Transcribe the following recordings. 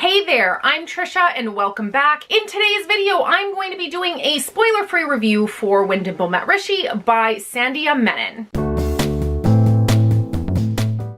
Hey there, I'm Trisha and welcome back. In today's video, I'm going to be doing a spoiler-free review for When Dimple Met Rishi by Sandhya Menon.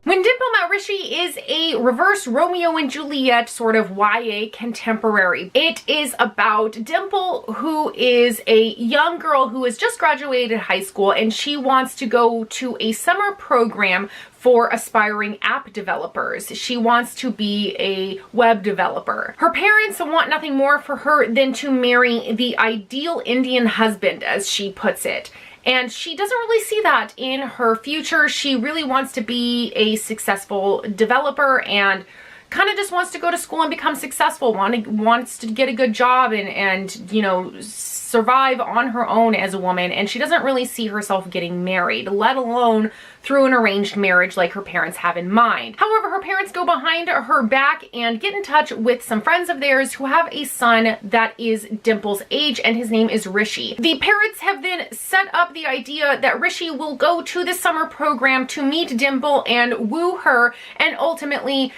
When Dimple Met Rishi is a reverse Romeo and Juliet sort of YA contemporary. It is about Dimple, who is a young girl who has just graduated high school and she wants to go to a summer program for aspiring app developers. She wants to be a web developer. Her parents want nothing more for her than to marry the ideal Indian husband, as she puts it. And she doesn't really see that in her future. She really wants to be a successful developer and kind of just wants to go to school and become successful, wants to get a good job and you know, survive on her own as a woman. And she doesn't really see herself getting married, let alone through an arranged marriage like her parents have in mind. However, her parents go behind her back and get in touch with some friends of theirs who have a son that is Dimple's age, and his name is Rishi. The parents have then set up the idea that Rishi will go to the summer program to meet Dimple and woo her, and ultimately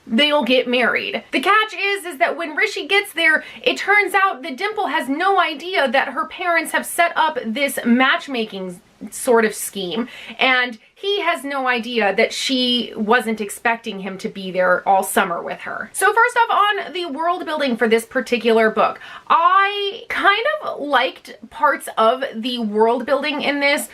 they'll get married. The catch is that when Rishi gets there, it turns out that Dimple has no idea that her parents have set up this matchmaking sort of scheme, and he has no idea that she wasn't expecting him to be there all summer with her. So first off, on the world building for this particular book, I kind of liked parts of the world building in this.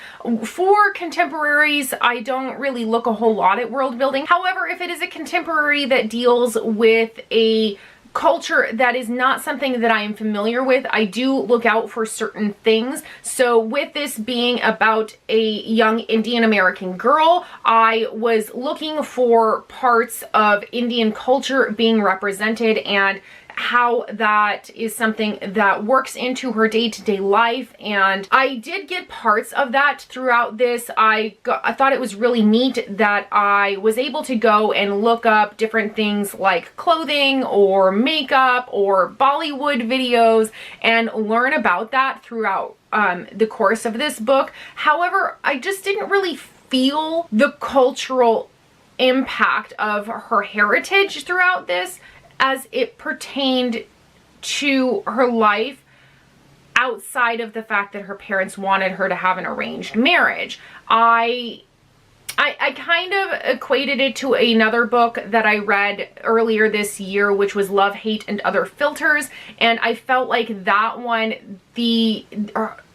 For contemporaries, I don't really look a whole lot at world building. However, if it is a contemporary that deals with a culture that is not something that I am familiar with, I do look out for certain things. So with this being about a young Indian American girl, I was looking for parts of Indian culture being represented and how that is something that works into her day-to-day life, and I did get parts of that throughout this. I thought it was really neat that I was able to go and look up different things like clothing or makeup or Bollywood videos and learn about that throughout the course of this book. However, I just didn't really feel the cultural impact of her heritage throughout this as it pertained to her life outside of the fact that her parents wanted her to have an arranged marriage. I kind of equated it to another book that I read earlier this year, which was Love, Hate, and Other Filters, and I felt like that one, the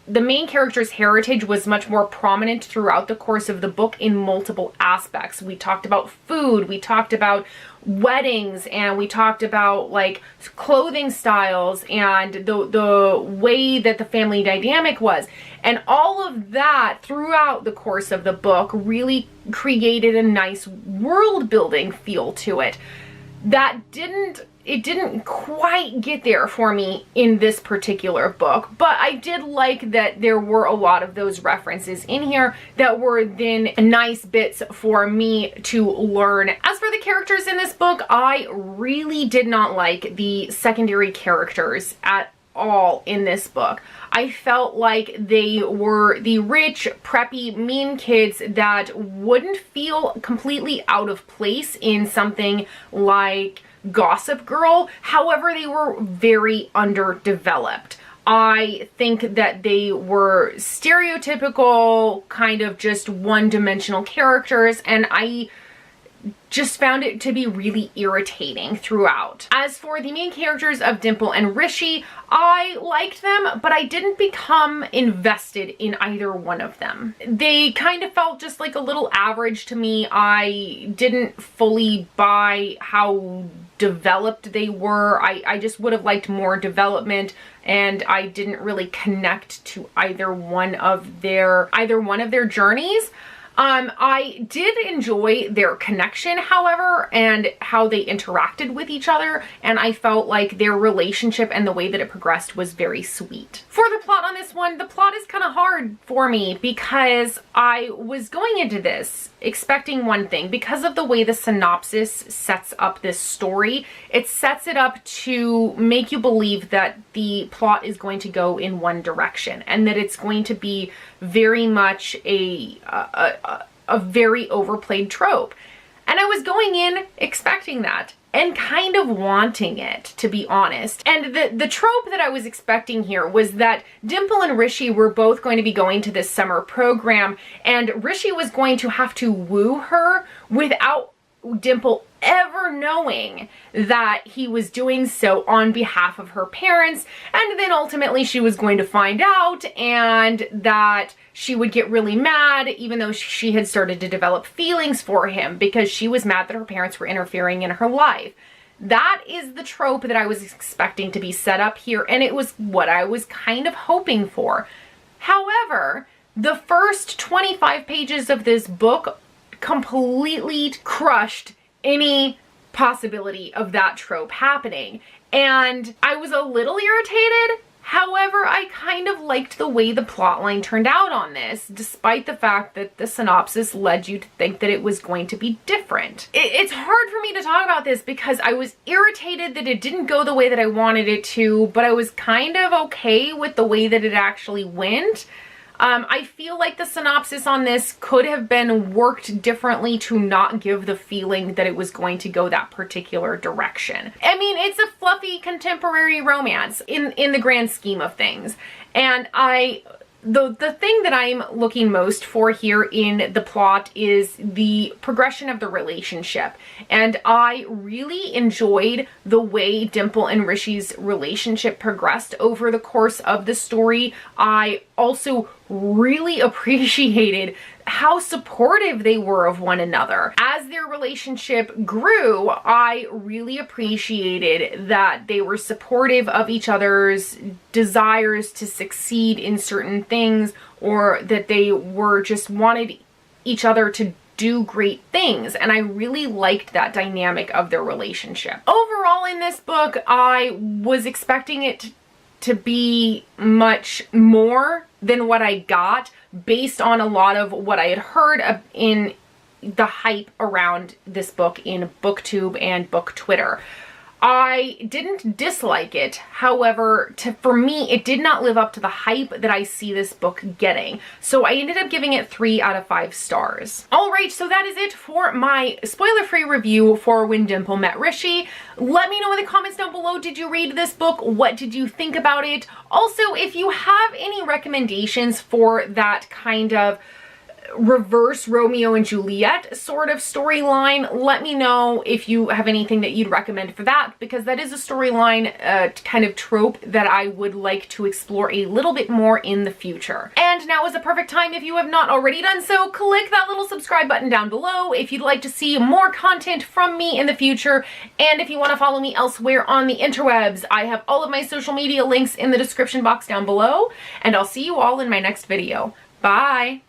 main character's heritage was much more prominent throughout the course of the book in multiple aspects. We talked about food, we talked about weddings, and we talked about like clothing styles and the way that the family dynamic was. And all of that throughout the course of the book really created a nice world building feel to it that didn't quite get there for me in this particular book, but I did like that there were a lot of those references in here that were then nice bits for me to learn. As for the characters in this book, I really did not like the secondary characters at all in this book. I felt like they were the rich, preppy, mean kids that wouldn't feel completely out of place in something like Gossip Girl. However, they were very underdeveloped. I think that they were stereotypical, kind of just one-dimensional characters, and I just found it to be really irritating throughout. As for the main characters of Dimple and Rishi, I liked them, but I didn't become invested in either one of them. They kind of felt just like a little average to me. I didn't fully buy how developed they were. I just would have liked more development, and I didn't really connect to either one of their journeys. I did enjoy their connection, however, and how they interacted with each other, and I felt like their relationship and the way that it progressed was very sweet. For the plot on this one, the plot is kind of hard for me because I was going into this expecting one thing. Because of the way the synopsis sets up this story, it sets it up to make you believe that the plot is going to go in one direction and that it's going to be very much a very overplayed trope. And I was going in expecting that and kind of wanting it, to be honest. And the trope that I was expecting here was that Dimple and Rishi were both going to be going to this summer program, and Rishi was going to have to woo her without Dimple ever knowing that he was doing so on behalf of her parents, and then ultimately she was going to find out, and that she would get really mad even though she had started to develop feelings for him because she was mad that her parents were interfering in her life. That is the trope that I was expecting to be set up here, and it was what I was kind of hoping for. However, the first 25 pages of this book completely crushed any possibility of that trope happening. And I was a little irritated. However, I kind of liked the way the plotline turned out on this, despite the fact that the synopsis led you to think that it was going to be different. It's hard for me to talk about this because I was irritated that it didn't go the way that I wanted it to, but I was kind of okay with the way that it actually went. I feel like the synopsis on this could have been worked differently to not give the feeling that it was going to go that particular direction. I mean, it's a fluffy contemporary romance in the grand scheme of things. And the thing that I'm looking most for here in the plot is the progression of the relationship. And I really enjoyed the way Dimple and Rishi's relationship progressed over the course of the story. I also really appreciated how supportive they were of one another. As their relationship grew, I really appreciated that they were supportive of each other's desires to succeed in certain things, or that they were just wanted each other to do great things, and I really liked that dynamic of their relationship. Overall in this book, I was expecting it to be much more than what I got based on a lot of what I had heard in the hype around this book in BookTube and Book Twitter. I didn't dislike it. However, for me, it did not live up to the hype that I see this book getting. So I ended up giving it 3 out of 5 stars. All right, so that is it for my spoiler-free review for When Dimple Met Rishi. Let me know in the comments down below, did you read this book? What did you think about it? Also, if you have any recommendations for that kind of reverse Romeo and Juliet sort of storyline, let me know if you have anything that you'd recommend for that, because that is a storyline kind of trope that I would like to explore a little bit more in the future. And now is the perfect time, if you have not already done so, click that little subscribe button down below if you'd like to see more content from me in the future. And if you want to follow me elsewhere on the interwebs, I have all of my social media links in the description box down below, and I'll see you all in my next video. Bye!